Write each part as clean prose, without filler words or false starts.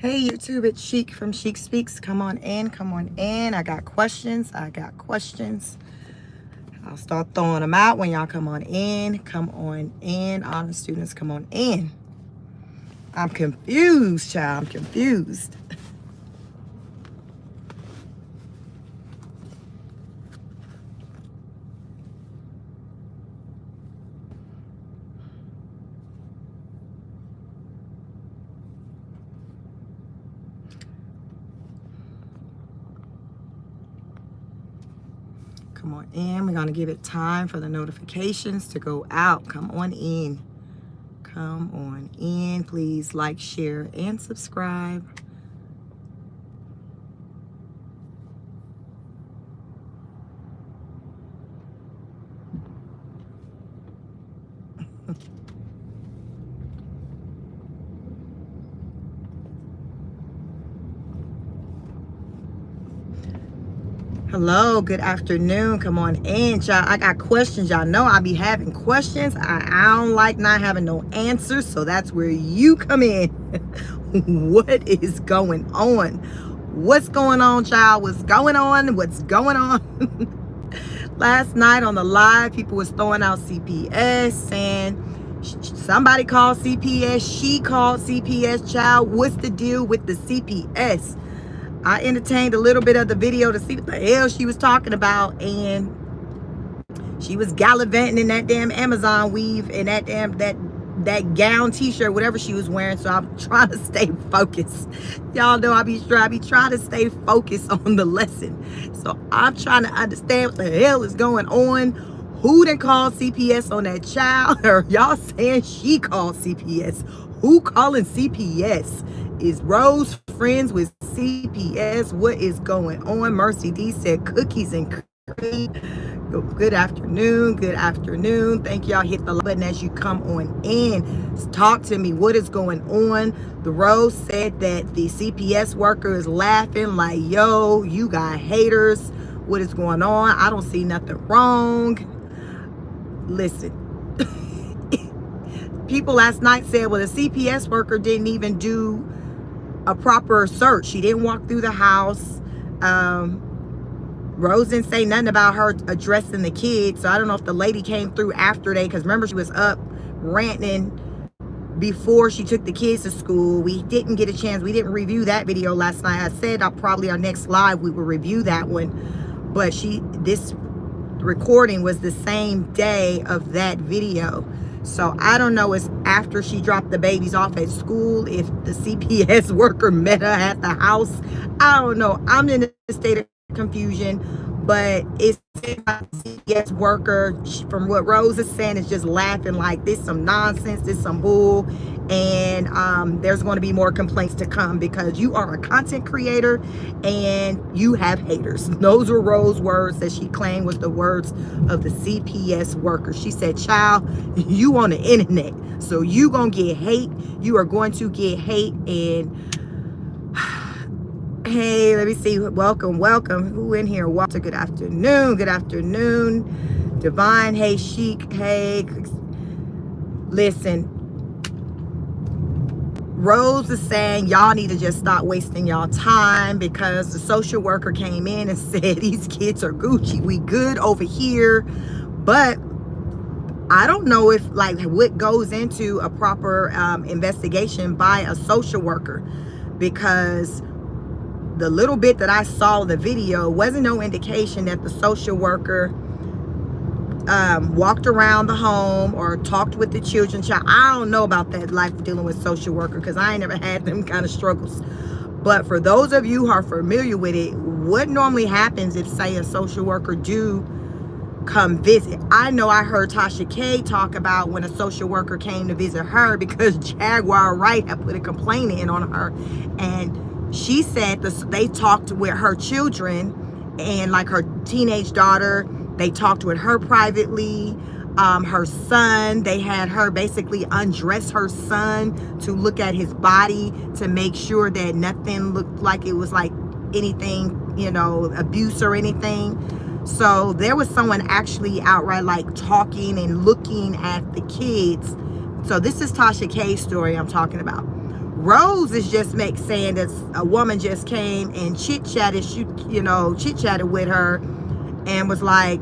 Hey YouTube, it's Chic from ChicSpeaks. Come on in, come on in. I got questions. I'll start throwing them out when y'all come on in. Come on in. All the students, come on in. I'm confused, child. I'm confused. Come on in. We're going to give it time for the notifications to go out. Come on in. Come on in. Please like, share, and subscribe. Hello, good afternoon. Come on in, y'all. I got questions. Y'all know I be having questions. I don't like not having no answers, so that's where you come in. What is going on? What's going on, child? What's going on? What's going on? Last night on the live, people was throwing out CPS, saying somebody called CPS. She called CPS, child. What's the deal with the CPS? I entertained a little bit of the video to see what the hell she was talking about, and she was gallivanting in that damn Amazon weave and that damn that gown t-shirt, whatever she was wearing. So I'm trying to stay focused. Y'all know I be trying to stay focused on the lesson. So I'm trying to understand what the hell is going on. Who done called CPS on that child? Or y'all saying she called CPS? Who calling CPS? Is Rose friends with CPS? What is going on? Mercy D said cookies and cream. Good afternoon. Good afternoon. Thank y'all. Hit the like button as you come on in. Talk to me. What is going on? The Rose said that the CPS worker is laughing like, yo, you got haters. What is going on? I don't see nothing wrong. Listen. People last night said, well, the CPS worker didn't even do a proper search. She didn't walk through the house. Rose didn't say nothing about her addressing the kids. So I don't know if the lady came through after they, because remember she was up ranting before she took the kids to school. We didn't get a chance. We didn't review that video last night. I said probably our next live we will review that one. But this recording was the same day of that video. So I don't know, it's after she dropped the babies off at school, if the CPS worker met her at the house. I don't know. I'm in a state of confusion, but it's the CPS worker, from what Rose is saying, is just laughing like this some nonsense, this some bull. And there's going to be more complaints to come because you are a content creator and you have haters. Those were Rose's words that she claimed was the words of the CPS worker. She said, child, you on the internet, so you gonna get hate. You are going to get hate. And hey, let me see. Welcome. Who in here? Walter, good afternoon. Good afternoon. Divine, hey, Chic, hey. Listen, Rose is saying y'all need to just stop wasting y'all time because the social worker came in and said these kids are Gucci. We good over here. But I don't know if like what goes into a proper investigation by a social worker, because the little bit that I saw the video wasn't no indication that the social worker walked around the home or talked with the children. I don't know about that life dealing with social worker because I ain't never had them kind of struggles. But for those of you who are familiar with it, what normally happens if, say, a social worker do come visit? I know I heard Tasha K talk about when a social worker came to visit her because Jaguar Wright had put a complaint in on her, and she said they talked with her children and like her teenage daughter. They talked with her privately. Her son, they had her basically undress her son to look at his body to make sure that nothing looked like it was like anything, you know, abuse or anything. So there was someone actually outright like talking and looking at the kids. So this is Tasha K's story I'm talking about. Rose is just saying that a woman just came and chit-chatted with her and was like,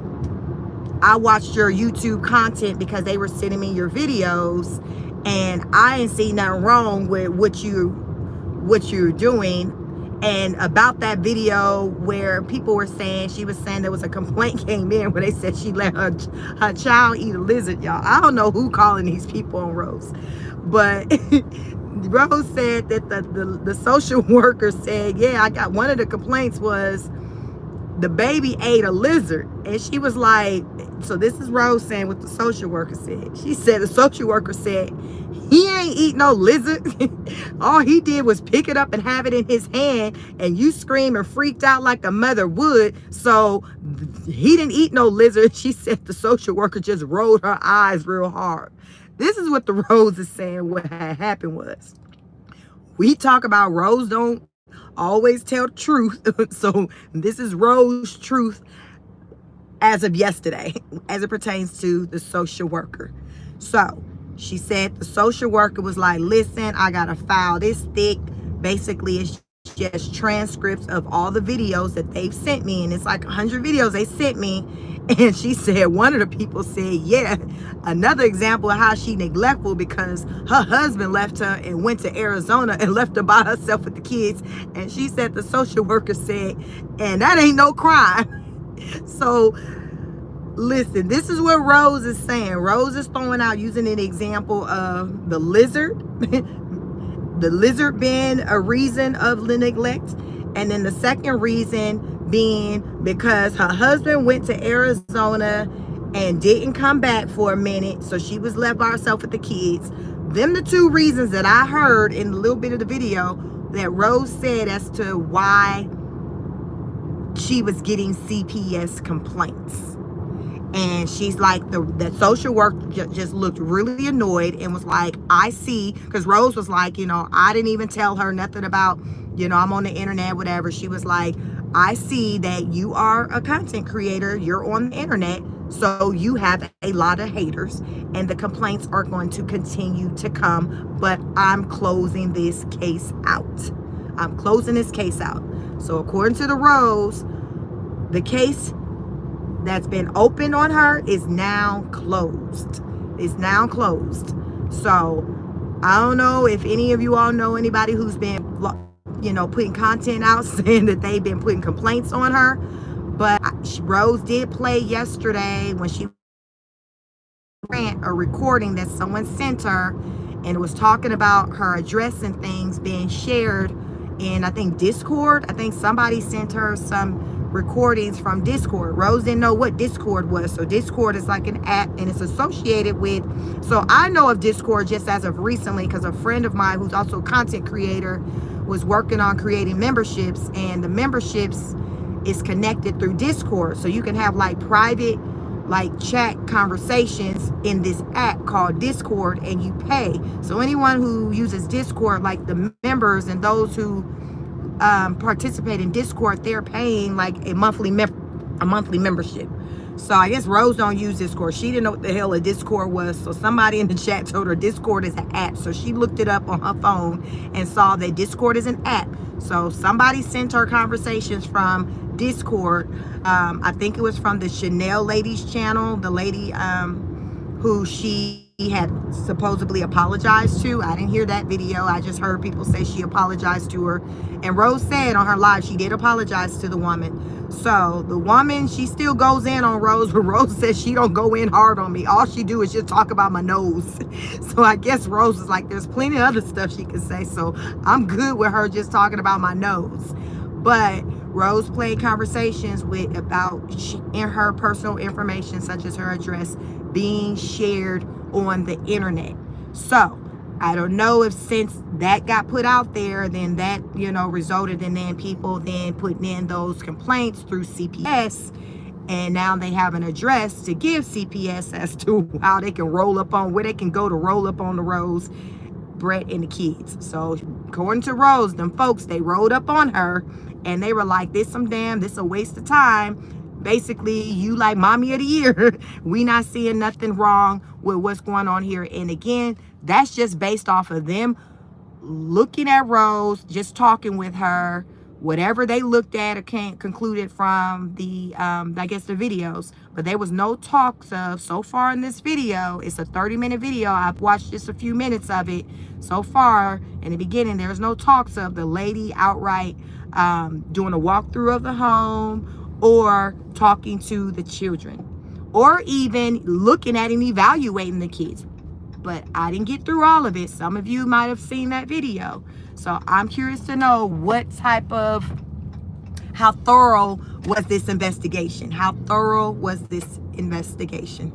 I watched your YouTube content because they were sending me your videos, and I ain't see nothing wrong with what you're doing. And about that video where people were saying, she was saying there was a complaint came in where they said she let her child eat a lizard, y'all. I don't know who calling these people on Rose, but Rose said that the social worker said, yeah, I got, one of the complaints was the baby ate a lizard. And she was like, so this is Rose saying what the social worker said. She said the social worker said, he ain't eat no lizard. All he did was pick it up and have it in his hand, and you scream and freaked out like a mother would. So he didn't eat no lizard. She said the social worker just rolled her eyes real hard. This is what the Rose is saying what had happened was. We talk about Rose don't always tell the truth. So this is Rose's truth as of yesterday, as it pertains to the social worker. So she said the social worker was like, listen, I got a file this thick. Basically, it's just transcripts of all the videos that they've sent me. And it's like 100 videos they sent me. And she said, one of the people said, yeah, another example of how she neglectful because her husband left her and went to Arizona and left her by herself with the kids. And she said the social worker said, and that ain't no crime. So listen, this is what Rose is saying. Rose is throwing out, using an example of the lizard, the lizard being a reason of the neglect. And then the second reason being because her husband went to Arizona and didn't come back for a minute. So she was left by herself with the kids. Them the two reasons that I heard in a little bit of the video that Rose said as to why she was getting CPS complaints. And she's like, the social worker just looked really annoyed and was like, I see, because Rose was like, I didn't even tell her nothing about, I'm on the internet, whatever. She was like, I see that you are a content creator, you're on the internet, so you have a lot of haters, and the complaints are going to continue to come, but I'm closing this case out. I'm closing this case out. So according to the Rose, the case that's been open on her is now closed. It's now closed. So I don't know if any of you all know anybody who's been, putting content out saying that they've been putting complaints on her. But Rose did play yesterday when she ran a recording that someone sent her, and it was talking about her address and things being shared in, I think, Discord. I think somebody sent her some recordings from Discord. Rose didn't know what Discord was. So Discord is like an app, and it's associated with, so I know of Discord just as of recently because a friend of mine who's also a content creator was working on creating memberships, and the memberships is connected through Discord. So you can have like private, like chat conversations in this app called Discord, and you pay. So anyone who uses Discord, like the members and those who participate in Discord, they're paying like a monthly membership. So I guess Rose don't use Discord. She didn't know what the hell a Discord was. So somebody in the chat told her Discord is an app. So she looked it up on her phone and saw that Discord is an app. So somebody sent her conversations from Discord. I think it was from the Chanel lady's channel, the lady who she had supposedly apologized to. I didn't hear that video. I just heard people say she apologized to her. And Rose said on her live she did apologize to the woman. So the woman, she still goes in on Rose, but Rose says she don't go in hard on me. All she do is just talk about my nose. So I guess Rose is like, there's plenty of other stuff she can say. So I'm good with her just talking about my nose. But Rose played conversations about in her personal information, such as her address, being shared on the internet. So I don't know if since that got put out there, then that, resulted in then people then putting in those complaints through CPS, and now they have an address to give CPS as to how they can roll up on, where they can go to roll up on the Rose, Brett, and the kids. So according to Rose, them folks, they rolled up on her and they were like, this a waste of time. Basically, you like mommy of the year. We not seeing nothing wrong with what's going on here. And again, that's just based off of them looking at Rose, just talking with her, whatever they looked at or concluded from the, I guess the videos, but there was no talks of, so far in this video, it's a 30-minute video. I've watched just a few minutes of it. So far, in the beginning, there's no talks of the lady outright doing a walkthrough of the home or talking to the children or even looking at and evaluating the kids. But I didn't get through all of it. Some of you might have seen that video. So I'm curious to know how thorough was this investigation? How thorough was this investigation?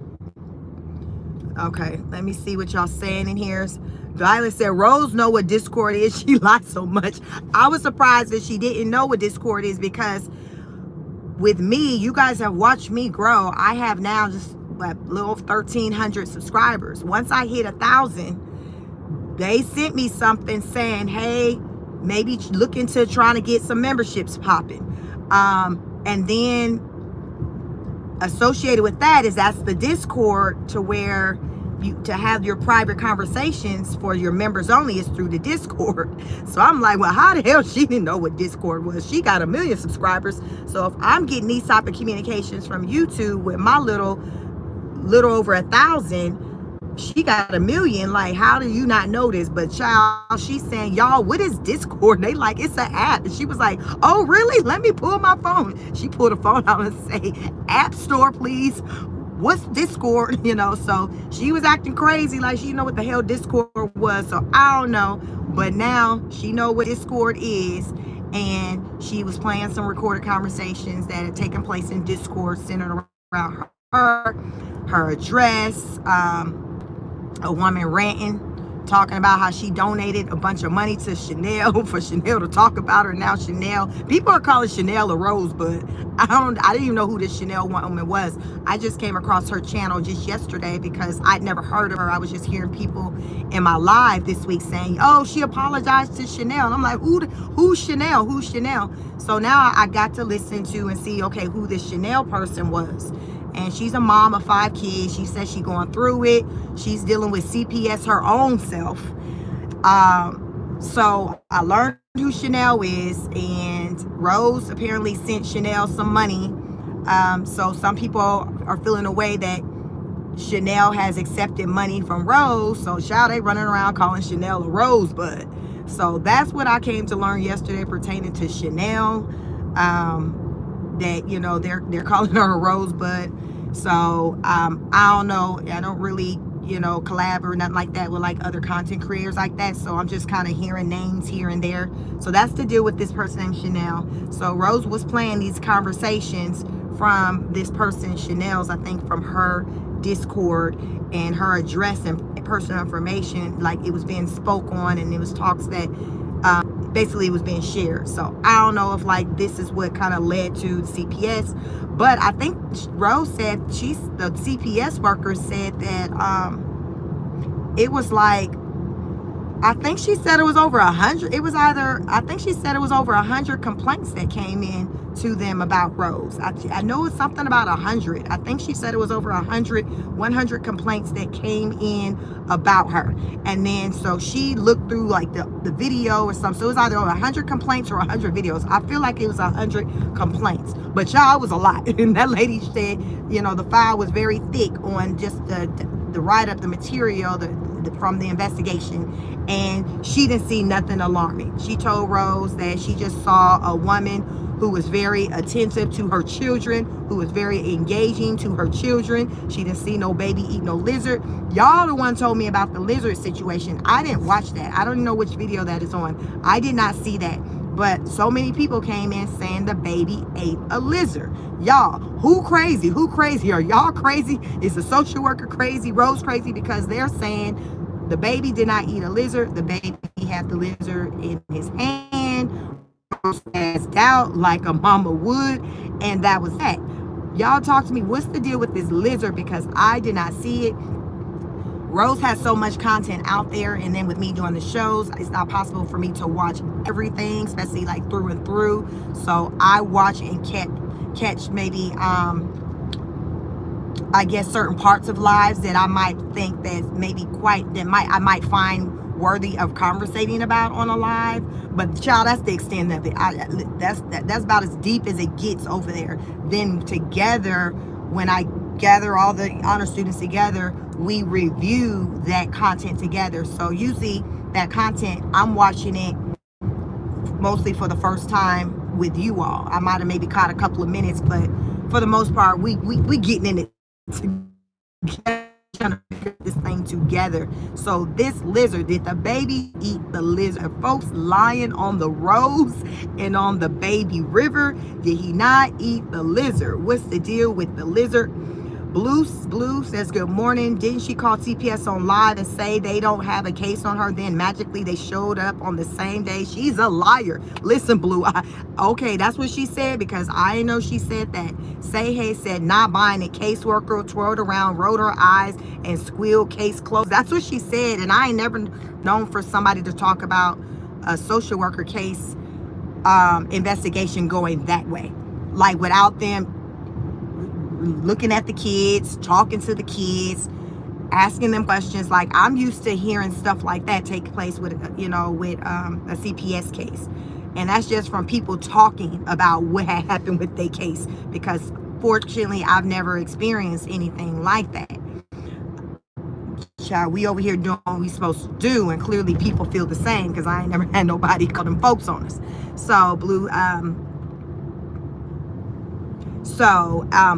Okay, let me see what y'all saying in here. Violet said, Rose know what Discord is. She lies so much. I was surprised that she didn't know what Discord is, because with me, you guys have watched me grow. I have now just a little 1,300 subscribers. Once I hit 1,000, they sent me something saying, hey, maybe look into trying to get some memberships popping. And then associated with that's the Discord, to where to have your private conversations for your members only is through the Discord. So I'm like, well, how the hell she didn't know what Discord was? She got 1 million subscribers. So if I'm getting these type of communications from YouTube with my little over 1,000, she got 1 million. Like, how do you not know this? But child, she's saying, y'all, what is Discord? They like, it's an app. And she was like, oh really? Let me pull my phone. She pulled a phone out and say, App Store, please. What's Discord? You know, so she was acting crazy like she didn't know what the hell Discord was. So I don't know, but now she know what Discord is, and she was playing some recorded conversations that had taken place in Discord centered around her address, a woman ranting, talking about how she donated a bunch of money to Chanel for Chanel to talk about her. Now Chanel, people are calling Chanel a rosebud. I didn't even know who this Chanel woman was. I just came across her channel just yesterday because I'd never heard of her. I was just hearing people in my live this week saying, oh, she apologized to Chanel. And I'm like, who's Chanel? Who's Chanel? So now I got to listen to and see, okay, who this Chanel person was. And she's a mom of 5 kids. She says she's going through it. She's dealing with CPS her own self. So I learned who Chanel is, and Rose apparently sent Chanel some money. So some people are feeling a way that Chanel has accepted money from Rose. So child, they running around calling Chanel a rosebud. So that's what I came to learn yesterday pertaining to Chanel. That, you know, they're calling her a rosebud. So I don't know. I don't really, you know, collab or nothing like that with like other content creators like that. So I'm just kind of hearing names here and there. So that's the deal with this person named Chanel. So Rose was playing these conversations from this person, Chanel's, I think from her Discord, and her address and personal information, like it was being spoke on, and it was talks that basically it was being shared. So I don't know if like this is what kind of led to CPS, but I think Rose said the CPS workers said that it was like, I think she said it was over 100. It was either, I think she said it was over 100 complaints that came in to them about Rose. I know it's something about 100. I think she said it was over 100 complaints that came in about her. And then so she looked through like the video or something. So it was either over 100 complaints or 100 videos. I feel like it was 100 complaints, but y'all, it was a lot. And that lady said, you know, the file was very thick on just the write-up, the material, from the investigation, and she didn't see nothing alarming. She told Rose that she just saw a woman who was very attentive to her children, who was very engaging to her children. She didn't see no baby eat no lizard. Y'all the one told me about the lizard situation. I didn't watch that. I don't even know which video that is on. I did not see that. But so many people came in saying the baby ate a lizard. Y'all, who crazy? Who crazy? Are y'all crazy? Is the social worker crazy? Rose crazy? Because they're saying the baby did not eat a lizard. The baby had the lizard in his hand, passed out like a mama would, and that was that. Y'all talk to me. What's the deal with this lizard? Because I did not see it. Rose has so much content out there, and then with me doing the shows, it's not possible for me to watch everything, especially like through and through. So I watch and catch maybe I guess certain parts of lives that I might think that maybe I might find worthy of conversating about on a live. But child, that's the extent of it. That's about as deep as it gets over there. Then together, when I gather all the honor students together, we review that content together. So usually that content, I'm watching it mostly for the first time with you all. I might have maybe caught a couple of minutes, but for the most part, we getting in it together, trying to figure this thing together. So this lizard, did the baby eat the lizard? Folks lying on the rose and on the baby river, did he not eat the lizard? What's the deal with the lizard? Blue says, good morning. Didn't she call CPS on live and say they don't have a case on her? Then magically they showed up on the same day. She's a liar. Listen, Blue. Okay, that's what she said, because I didn't know she said that. Say Hey said, not buying it. Caseworker twirled around, rolled her eyes, and squealed, case closed. That's what she said. And I ain't never known for somebody to talk about a social worker case investigation going that way. Like without them looking at the kids, talking to the kids, asking them questions. Like I'm used to hearing stuff like that take place with, you know, with a CPS case. And that's just from people talking about what had happened with their case, because fortunately I've never experienced anything like that. Child, we over here doing what we supposed to do, and clearly people feel the same, because I ain't never had nobody call them folks on us. So Blue,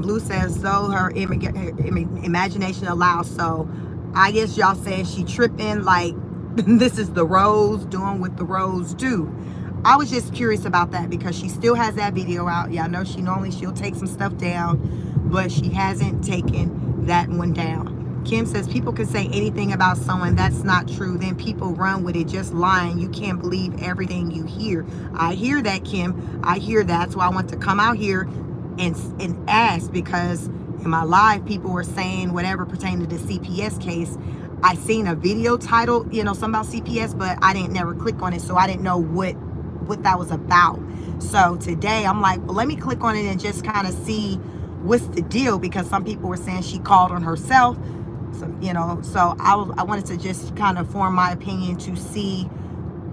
Blue says, so her imagination allows. So I guess y'all saying she tripping, like this is the rose doing what the rose do. I was just curious about that, because she still has that video out. Y'all know she'll take some stuff down, but she hasn't taken that one down. Kim says, people can say anything about someone. That's not true. Then people run with it, just lying. You can't believe everything you hear. I hear that, Kim. I hear that. That's why I want to come out here and ask, because in my live people were saying whatever pertaining to the CPS case. I seen a video titled, you know, something about CPS, but I didn't never click on it, so I didn't know what that was about. So today I'm like, well, let me click on it and just kind of see what's the deal, because some people were saying she called on herself. So, you know, so I wanted to just kind of form my opinion to see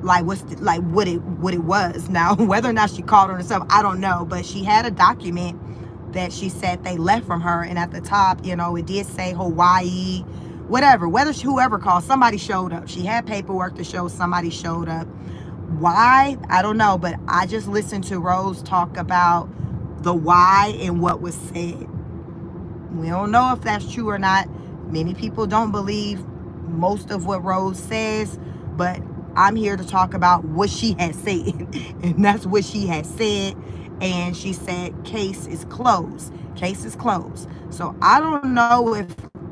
like what it was. Now whether or not she called on herself, I don't know, but she had a document that she said they left from her, and at the top, you know, it did say Hawaii, whatever. Whether whoever called, somebody showed up. She had paperwork to show somebody showed up. Why? I don't know, but I just listened to Rose talk about the why and what was said. We don't know if that's true or not. Many people don't believe most of what Rose says, but I'm here to talk about what she has said. And that's what she has said. And she said, case is closed. Case is closed. So I don't know if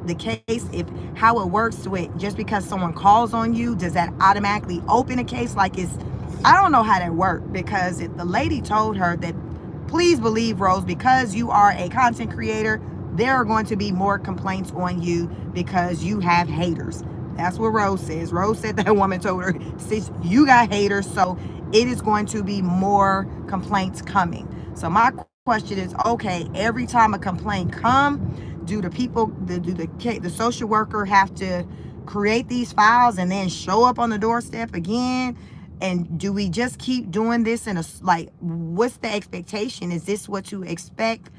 the case, how it works with, just because someone calls on you, does that automatically open a case? Like I don't know how that works, because if the lady told her that, please believe, Rose, because you are a content creator, there are going to be more complaints on you because you have haters. That's what Rose says. Rose said that woman told her, sis, you got haters, so it is going to be more complaints coming. So my question is, okay, every time a complaint come, do the social worker have to create these files and then show up on the doorstep again? And do we just keep doing this what's the expectation? Is this what you expect?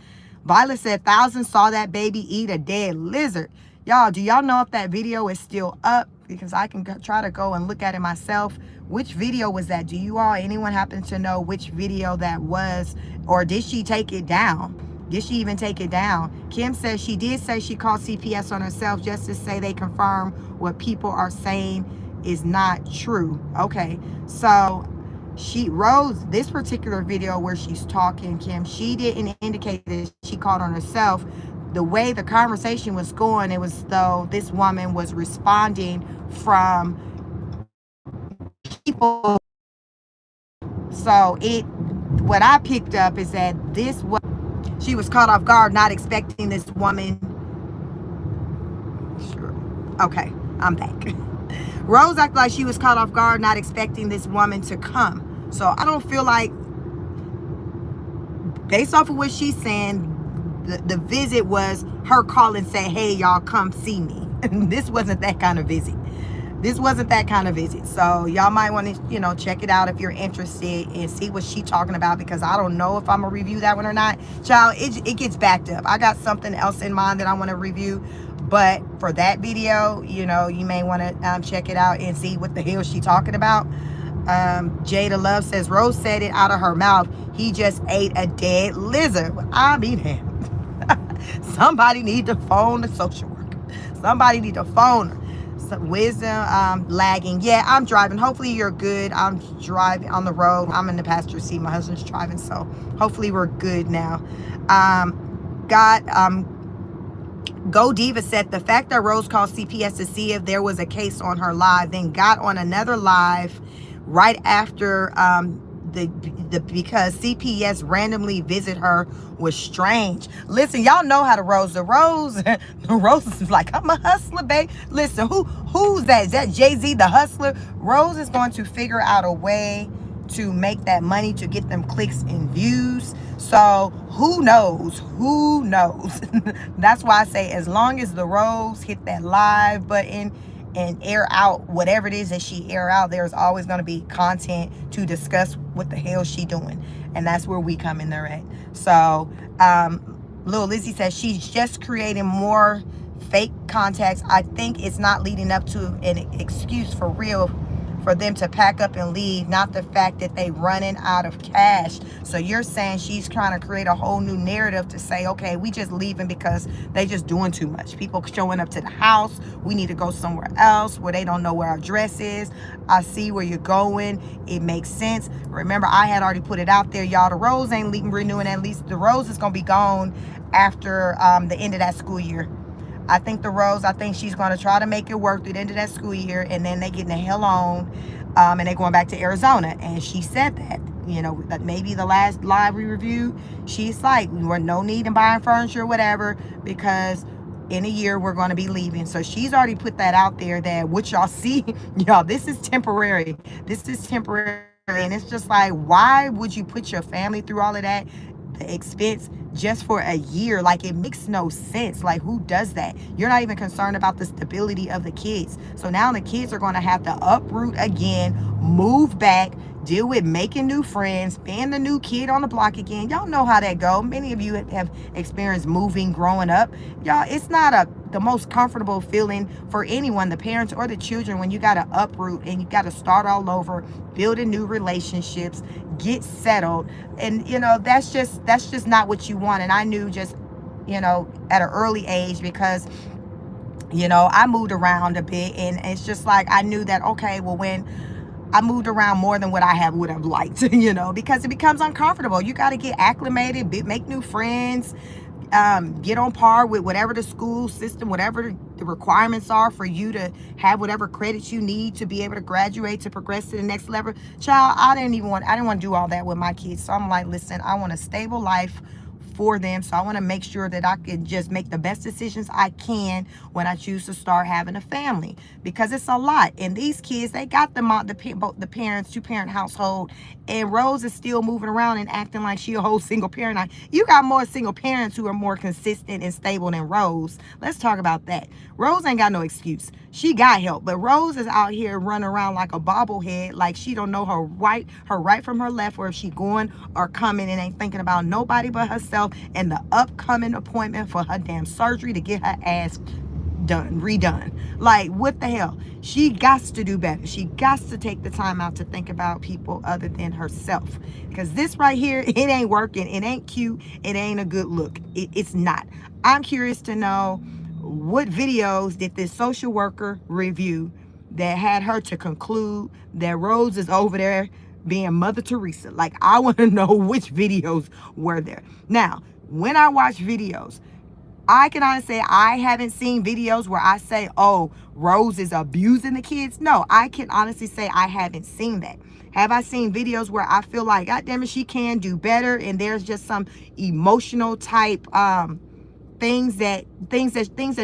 Violet said, thousands saw that baby eat a dead lizard. Y'all, do y'all know if that video is still up? Because I can try to go and look at it myself. Which video was that? Do you all, anyone happen to know which video that was? Or did she take it down? Did she even take it down? Kim says she did say she called CPS on herself just to say they confirm what people are saying is not true. Okay, so Rose, this particular video where she's talking, Kim, she didn't indicate that she called on herself. The way the conversation was going, it was though this woman was responding from people. So what I picked up is that she was caught off guard, not expecting this woman. Sure. Okay, I'm back. Rose acted like she was caught off guard, not expecting this woman to come. So I don't feel like, based off of what she's saying, the visit was her calling and say, hey, y'all come see me. This wasn't that kind of visit. This wasn't that kind of visit. So y'all might want to, check it out if you're interested and see what she's talking about, because I don't know if I'm gonna review that one or not. Child, it gets backed up. I got something else in mind that I want to review, but for that video, you may want to check it out and see what the hell she talking about. Jada Love says Rose said it out of her mouth. He just ate a dead lizard. I mean him. Somebody need to phone the social worker. Somebody need to phone her. Wisdom lagging. Yeah, I'm driving. Hopefully you're good. I'm driving on the road. I'm in the passenger seat. My husband's driving, so hopefully we're good now. Go Diva said the fact that Rose called CPS to see if there was a case on her live, then got on another live right after because CPS randomly visit her was strange. Listen, y'all know how the Rose is like, I'm a hustler, babe. Listen, who's that? Is that Jay-Z, the hustler? Rose is going to figure out a way to make that money, to get them clicks and views. So who knows? That's why I say, as long as the Rose hit that live button and air out whatever it is that she air out, there's always going to be content to discuss what the hell she doing, and that's where we come in there at. So Lil Lizzie says she's just creating more fake contacts. I think it's not leading up to an excuse for real for them to pack up and leave, not the fact that they running out of cash. So you're saying she's trying to create a whole new narrative to say, okay, we just leaving because they just doing too much. People showing up to the house. We need to go somewhere else where they don't know where our address is. I see where you're going. It makes sense. Remember, I had already put it out there, y'all. The Rose ain't renewing. At least the Rose is gonna be gone after the end of that school year. I think she's going to try to make it work through the end of that school year, and then they getting the hell on, and they're going back to Arizona. And she said that, that maybe the last live we reviewed, she's like, we're no need in buying furniture or whatever, because in a year we're going to be leaving. So she's already put that out there, that what y'all see, y'all, this is temporary. And it's just like, why would you put your family through all of that, the expense, just for a year? Like, it makes no sense. Like, who does that? You're not even concerned about the stability of the kids. So now the kids are going to have to uproot again, move back, deal with making new friends, being the new kid on the block again. Y'all know how that go. Many of you have experienced moving growing up. Y'all, it's not the most comfortable feeling for anyone, the parents or the children, when you got to uproot and you got to start all over, building new relationships, get settled. And that's just not what you want. And I knew just at an early age, because I moved around a bit, and it's just like, I knew that, okay, well, when I moved around more than what I would have liked, because it becomes uncomfortable. You got to get acclimated, make new friends, get on par with whatever the school system, whatever the requirements are for you to have whatever credits you need to be able to graduate, to progress to the next level. Child, I didn't want to do all that with my kids. So I'm like, listen, I want a stable life for them. So I want to make sure that I can just make the best decisions I can when I choose to start having a family, because it's a lot. And these kids, they got the parents, two-parent household, and Rose is still moving around and acting like she a whole single parent. Now, you got more single parents who are more consistent and stable than Rose. Let's talk about that. Rose ain't got no excuse. She got help, but Rose is out here running around like a bobblehead, like she don't know her right from her left, or if she going or coming, and ain't thinking about nobody but herself and the upcoming appointment for her damn surgery to get her ass redone. Like, what the hell? She got to do better. She got to take the time out to think about people other than herself, because this right here, it ain't working. It ain't cute. It ain't a good look. It's not. I'm curious to know, what videos did this social worker review that had her to conclude that Rose is over there being Mother Teresa? Like, I want to know which videos were there. Now, when I watch videos, I can honestly say I haven't seen videos where I say, oh, Rose is abusing the kids. No, I can honestly say I haven't seen that. Have I seen videos where I feel like, God damn it, she can do better, and there's just some emotional type things that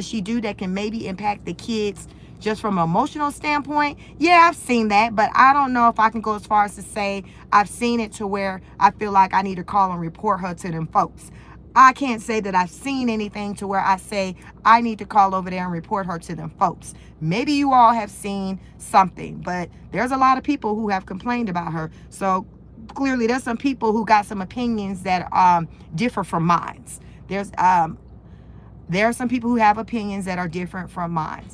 she do that can maybe impact the kids just from an emotional standpoint? Yeah, I've seen that, but I don't know if I can go as far as to say I've seen it to where I feel like I need to call and report her to them folks. I can't say that I've seen anything to where I say I need to call over there and report her to them folks. Maybe you all have seen something, but there's a lot of people who have complained about her. So clearly there's some people who got some opinions that differ from mine. There's there are some people who have opinions that are different from mine.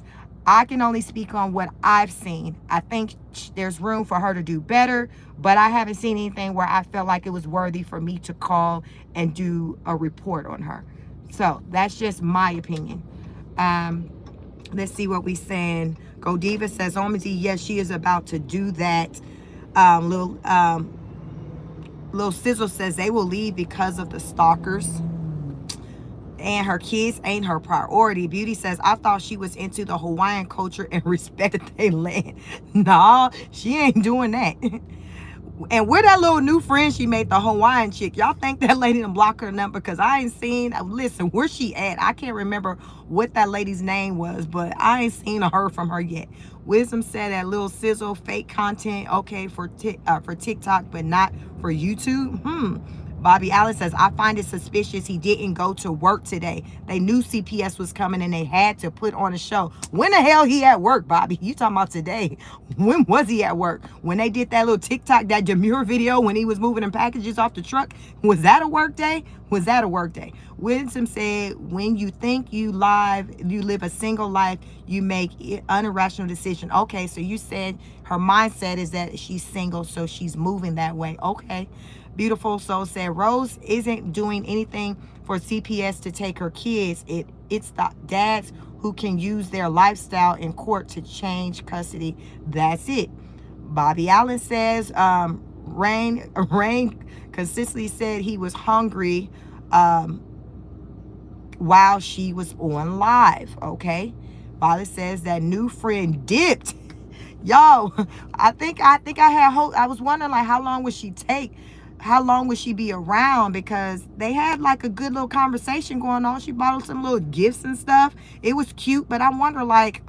I can only speak on what I've seen. I think there's room for her to do better, but I haven't seen anything where I felt like it was worthy for me to call and do a report on her. So that's just my opinion. Let's see what we saying. Godiva says, Omity, yes, she is about to do that. Lil Sizzle says they will leave because of the stalkers. And her kids ain't her priority. Beauty says, I thought she was into the Hawaiian culture and respected their land. Nah, she ain't doing that. And where that little new friend she made, the Hawaiian chick, y'all think that lady done block her number? Because I ain't seen, listen, where she at? I can't remember what that lady's name was, but I ain't seen or heard from her yet. Wisdom said that Lil Sizzle, fake content, okay for TikTok, but not for YouTube. Bobby Allen says, I find it suspicious he didn't go to work today. They knew CPS was coming and they had to put on a show. When the hell he at work, Bobby? You talking about today. When was he at work? When they did that little TikTok, that demure video when he was moving them packages off the truck? Was that a work day? Was that a work day? Wisdom said, when you think you live a single life, you make an irrational decision. Okay, so you said her mindset is that she's single, so she's moving that way. Okay. Beautiful Soul said, Rose isn't doing anything for CPS to take her kids. It's the dads who can use their lifestyle in court to change custody. That's it. Bobby Allen says, Rain consistently said he was hungry while she was on live. Okay. Bobby says that new friend dipped. Yo, I think I had hope. I was wondering, like, how long would she take? How long would she be around? Because they had like a good little conversation going on. She bought some little gifts and stuff. It was cute, but I wonder, like,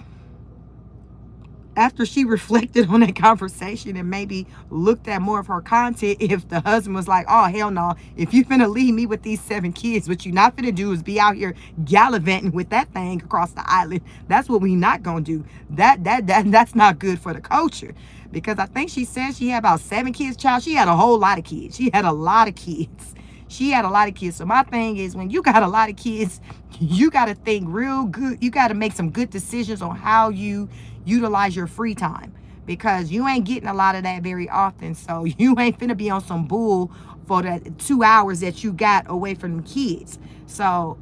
after she reflected on that conversation and maybe looked at more of her content, if the husband was like, oh, hell no, if you finna leave me with these 7 kids, what you not finna do is be out here gallivanting with that thing across the island. That's what we not gonna do. That's not good for the culture. Because I think she said she had about 7 kids, child. She had a whole lot of kids. She had a lot of kids. She had a lot of kids. So my thing is, when you got a lot of kids, you got to think real good. You got to make some good decisions on how you utilize your free time, because you ain't getting a lot of that very often. So you ain't finna be on some bull for that 2 hours that you got away from the kids. So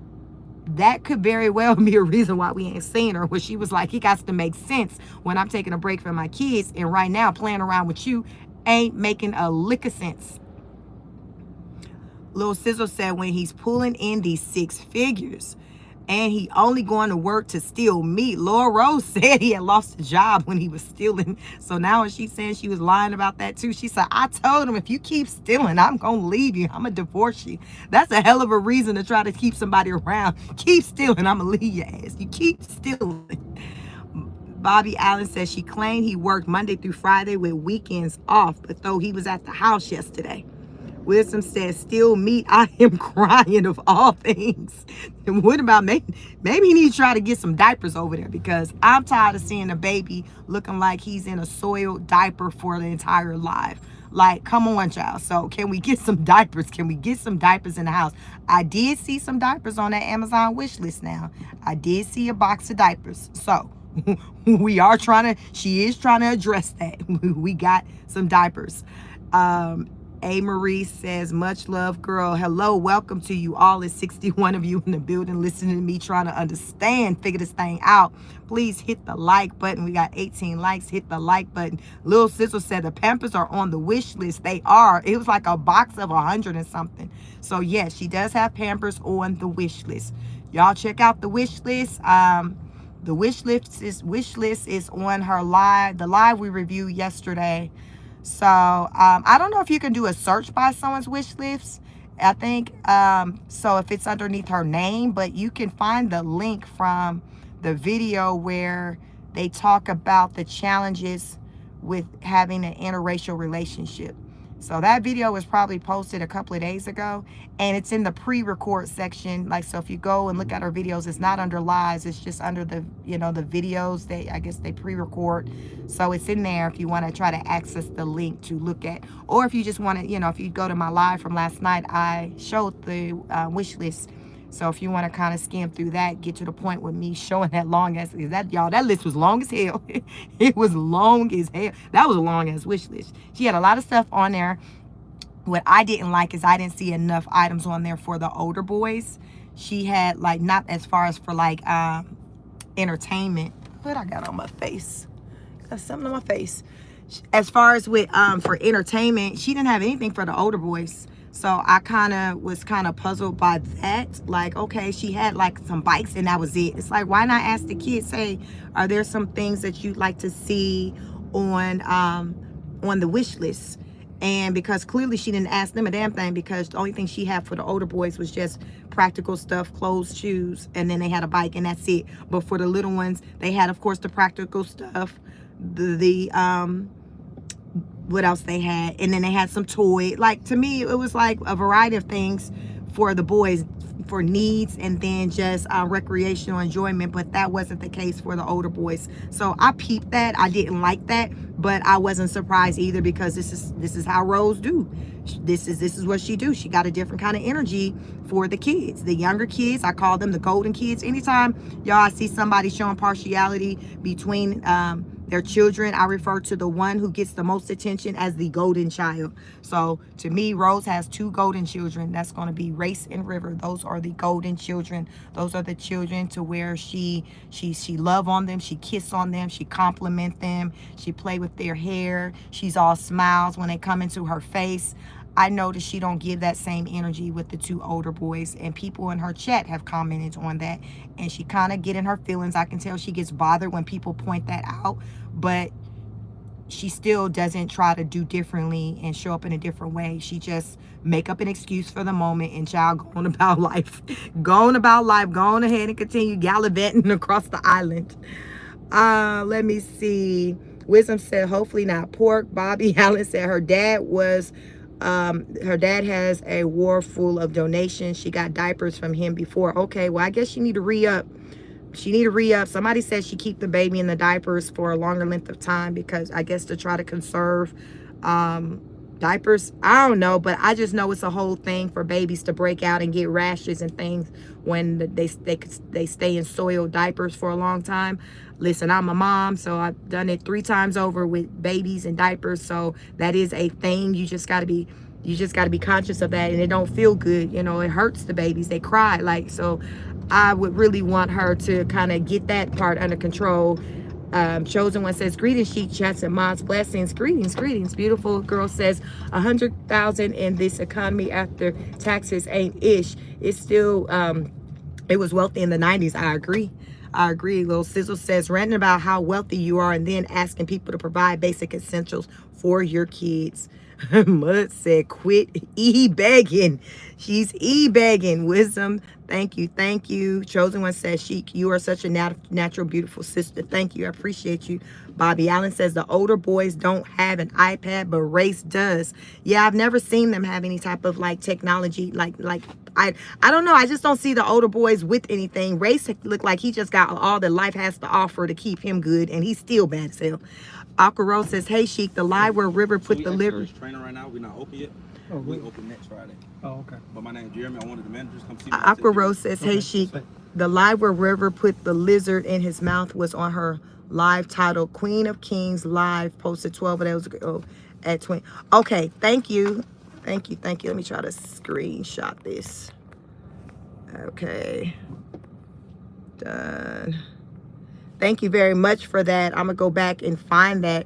that could very well be a reason why we ain't seen her, where she was like, it got to make sense when I'm taking a break from my kids, and right now playing around with you ain't making a lick of sense. Lil Sizzle said, when he's pulling in these 6 figures and he only going to work to steal meat. Laura Rose said he had lost a job when he was stealing. So now when she's saying she was lying about that too, she said, I told him, if you keep stealing, I'm going to leave you. I'm going to divorce you. That's a hell of a reason to try to keep somebody around. Keep stealing, I'm going to leave your ass. You keep stealing. Bobby Allen says she claimed he worked Monday through Friday with weekends off, but though he was at the house yesterday. Wisdom says, still meat, I am crying of all things. And what about maybe he needs to try to get some diapers over there, because I'm tired of seeing a baby looking like he's in a soiled diaper for the entire life. Like, come on, child. So can we get some diapers? Can we get some diapers in the house? I did see some diapers on that Amazon wish list now. I did see a box of diapers. So she is trying to address that. We got some diapers. A. Marie says, much love, girl. Hello, welcome to you all. It's 61 of you in the building listening to me trying to figure this thing out. Please hit the like button. We got 18 likes. Hit the like button. Lil Sizzle said the Pampers are on the wish list. They are. It was like a box of 100 and something. So yes, she does have Pampers on the wish list. Y'all check out the wish list. The wish list is on her live. The live we reviewed yesterday. So I don't know if you can do a search by someone's wish list. I think so if it's underneath her name, but you can find the link from the video where they talk about the challenges with having an interracial relationship. So that video was probably posted a couple of days ago, and it's in the pre-record section. Like, so if you go and look at our videos, it's not under lives, it's just under the, you know, the videos. I guess they pre-record. So it's in there if you want to try to access the link to look at, or if you just want to, you know, if you go to my live from last night, I showed the wish list. So if you want to kind of skim through that, get to the point with me showing that long as that, y'all, that list was long as hell. It was long as hell. That was a long as wish list. She had a lot of stuff on there. What I didn't like is I didn't see enough items on there for the older boys. She had, like, not as far as for like entertainment. What I got on my face? Got something on my face. As far as with for entertainment, she didn't have anything for the older boys. So I was kind of puzzled by that. Like, okay, she had like some bikes and that was it. It's like, why not ask the kids, hey, are there some things that you'd like to see on the wish list? And because clearly she didn't ask them a damn thing, because the only thing she had for the older boys was just practical stuff, clothes, shoes, and then they had a bike and that's it. But for the little ones, they had, of course, the practical stuff, what else they had, and then they had some toy. Like, to me, it was like a variety of things for the boys, for needs, and then just recreational enjoyment. But that wasn't the case for the older boys. So I peeped that. I didn't like that, but I wasn't surprised either, because this is how Rose do. This is what she do. She got a different kind of energy for the kids, the younger kids. I call them the golden kids. Anytime y'all see somebody showing partiality between their children, I refer to the one who gets the most attention as the golden child. So to me, Rose has two golden children. That's going to be Race and River. Those are the golden children. Those are the children to where she love on them, she kiss on them, she compliment them, she play with their hair, she's all smiles when they come into her face. I noticed she don't give that same energy with the two older boys, and people in her chat have commented on that, and she kind of get in her feelings. I can tell she gets bothered when people point that out, but she still doesn't try to do differently and show up in a different way. She just make up an excuse for the moment and child going about life. Going about life, going ahead and continue gallivanting across the island. Let me see. Wisdom said, hopefully not pork. Bobby Allen said her dad has a war full of donations. She got diapers from him before. Okay, well, I guess she need to re-up. Somebody said she keep the baby in the diapers for a longer length of time, because I guess to try to conserve diapers. I don't know, but I just know it's a whole thing for babies to break out and get rashes and things when they stay in soiled diapers for a long time. Listen, I'm a mom, so I've done it 3 times over with babies and diapers. So that is a thing. You just got to be conscious of that, and it don't feel good. You know, it hurts the babies. They cry. Like, so I would really want her to kind of get that part under control. Chosen One says, greetings, Chic Chats and Mods. Blessings. Greetings. Beautiful girl says, 100,000 in this economy after taxes ain't ish. It's still, it was wealthy in the 90s. I agree. Little Sizzle says, ranting about how wealthy you are and then asking people to provide basic essentials for your kids. Mud said, quit e-begging. She's e-begging. Wisdom, thank you. Chosen One says, Chic, you are such a natural, beautiful sister. Thank you. I appreciate you. Bobby Allen says, the older boys don't have an iPad, but Race does. Yeah, I've never seen them have any type of like technology. Like I don't know. I just don't see the older boys with anything. Race look like he just got all that life has to offer to keep him good, and he's still bad as hell. Aqua Rose says, hey, Chic, the live where River put the liver. Training right now. We're not open yet. Oh, we open next Friday. Oh, okay. But my name's Jeremy. I'm one of the managers. Come see me. Aqua Rose says, hey, Chic, the live where River put the lizard in his mouth was on her live titled Queen of Kings Live, posted 12 of those ago at 20. Okay, thank you. Let me try to screenshot this. Okay. Done. Thank you very much for that. I'm going to go back and find that.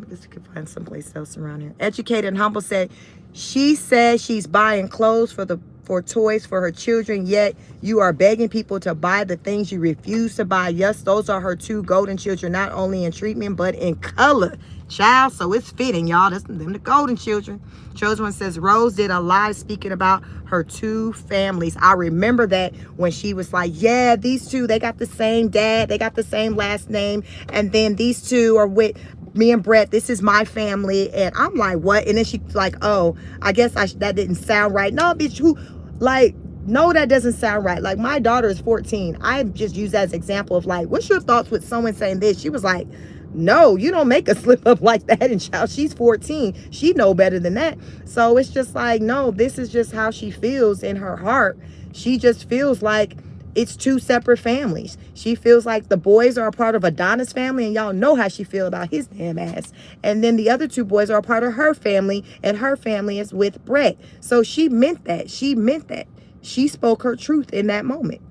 Just could find someplace else around here. Educated and Humble said, she says she's buying clothes for toys for her children, yet you are begging people to buy the things you refuse to buy. Yes, those are her 2 golden children, not only in treatment, but in color. Child, so it's fitting, y'all. That's them, the golden children. Chosen One says, Rose did a live speaking about her 2 families. I remember that when she was like, yeah, these 2, they got the same dad, they got the same last name, and then these 2 are with me and Brett, this is my family. And I'm like, what? And then she's like, oh, I guess that didn't sound right. No, bitch, who, like, no, that doesn't sound right. Like, my daughter is 14. I just use that as an example of like, what's your thoughts with someone saying this? She was like, no, you don't make a slip up like that. And child, she's 14. She know better than that. So it's just like, no, this is just how she feels in her heart. She just feels like it's two separate families. She feels like the boys are a part of Adonis' family, and y'all know how she feel about his damn ass. And then the other two boys are a part of her family, and her family is with Brett. So she meant that. She meant that. She spoke her truth in that moment.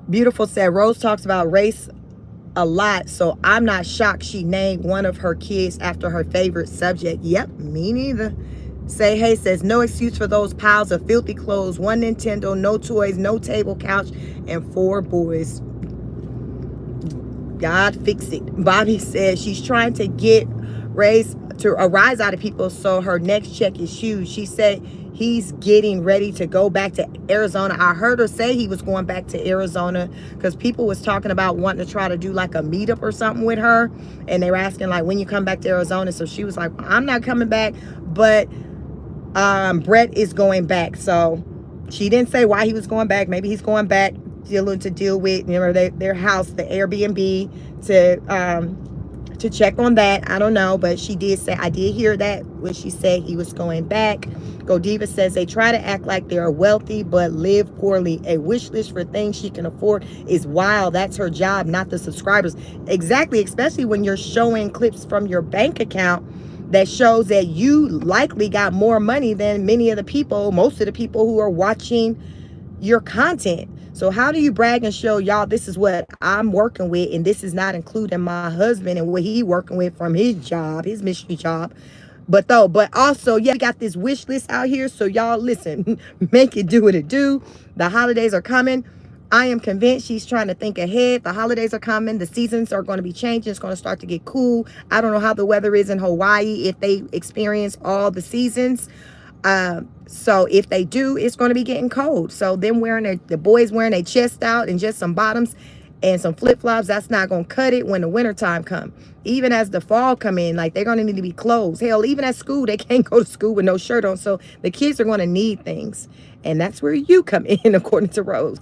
Beautiful said, Rose talks about race a lot, so I'm not shocked she named one of her kids after her favorite subject. Yep, me neither. Say Hey says, no excuse for those piles of filthy clothes, one Nintendo, no toys, no table, couch, and 4 boys. God fix it. Bobby says she's trying to get a rise out of people, so her next check is huge. She said he's getting ready to go back to Arizona. I heard her say he was going back to Arizona because people was talking about wanting to try to do like a meetup or something with her, and they were asking like, when you come back to Arizona. So she was like, I'm not coming back, but Brett is going back. So she didn't say why he was going back. Maybe he's going back to deal with, you know, their house, the Airbnb, to check on that. I don't know, but she did say, I did hear that when she said he was going back. Godiva says they try to act like they are wealthy but live poorly. A wish list for things she can afford is wild. That's her job, not the subscribers. Exactly, especially when you're showing clips from your bank account that shows that you likely got more money than many of the people, most of the people who are watching your content. So how do you brag and show y'all this is what I'm working with, and this is not including my husband and what he working with from his job, his mystery job. But also, yeah, we got this wish list out here. So y'all listen, make it do what it do. The holidays are coming. I am convinced she's trying to think ahead. The holidays are coming. The seasons are going to be changing. It's going to start to get cool. I don't know how the weather is in Hawaii, if they experience all the seasons. So if they do, it's going to be getting cold. So them the boys wearing their chest out and just some bottoms and some flip-flops, that's not going to cut it when the winter time come. Even as the fall come in, like, they're going to need to be clothes. Hell, even at school, they can't go to school with no shirt on. So the kids are going to need things. And that's where you come in, according to Rose.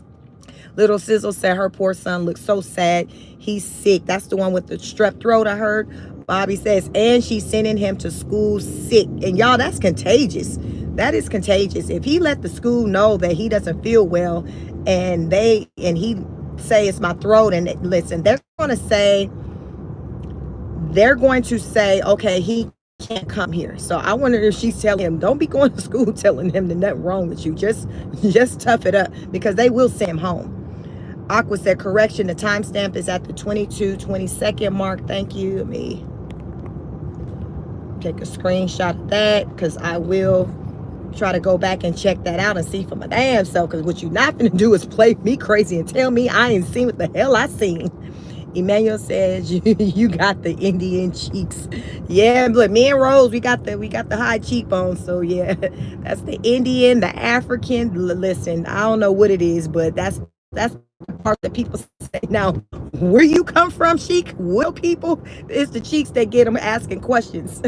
Little Sizzle said her poor son looks so sad. He's sick. That's the one with the strep throat, I heard. Bobby says, and she's sending him to school sick. And y'all, that's contagious. That is contagious. If he let the school know that he doesn't feel well, and he say it's my throat, and listen, they're going to say, okay, he can't come here. So I wonder if she's telling him, don't be going to school telling him there's nothing wrong with you. Just tough it up, because they will send him home. Aqua said, correction, the timestamp is at the 22:22 mark. Thank you. Let me take a screenshot of that, because I will try to go back and check that out and see for my damn self, because what you're not going to do is play me crazy and tell me I ain't seen what the hell I seen. Emmanuel says, you got the Indian cheeks. Yeah, but me and Rose, we got the high cheekbones. So yeah, that's the Indian, the African. Listen, I don't know what it is, but that's the part that people say. Now, where you come from, Chic? Well, people, it's the cheeks that get them asking questions.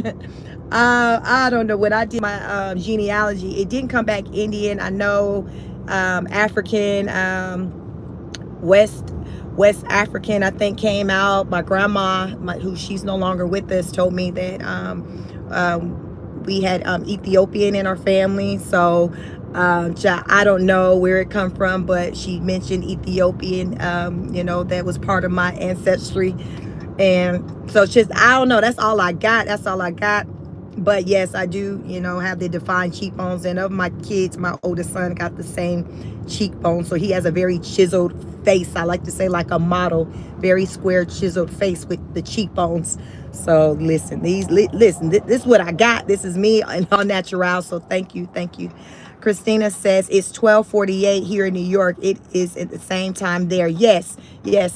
I don't know. When I did my genealogy, it didn't come back Indian. I know African, West African, I think, came out. My grandma, who she's no longer with us, told me that we had Ethiopian in our family. So I don't know where it come from, but she mentioned Ethiopian. That was part of my ancestry. And so I don't know. That's all I got. But yes, I do, have the defined cheekbones. And of my kids, my oldest son got the same cheekbones. So he has a very chiseled face. I like to say like a model, very square chiseled face with the cheekbones. So listen, this is what I got. This is me and all natural. So thank you. Christina says it's 12:48 here in New York. It is at the same time there. Yes,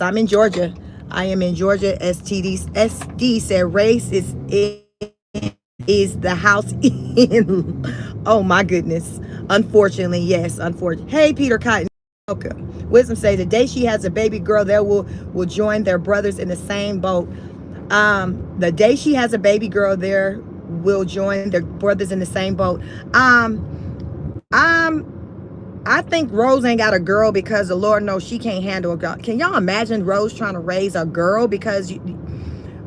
I'm in Georgia. I am in Georgia. SD said race is the house in. Oh my goodness. Unfortunately, yes. Hey, Peter Cotton. Okay. Wisdom say the day she has a baby girl, they will join their brothers in the same boat. The day she has a baby girl, there will join. Their brothers in the same boat. I think Rose ain't got a girl because the Lord knows she can't handle a girl. Can y'all imagine Rose trying to raise a girl? Because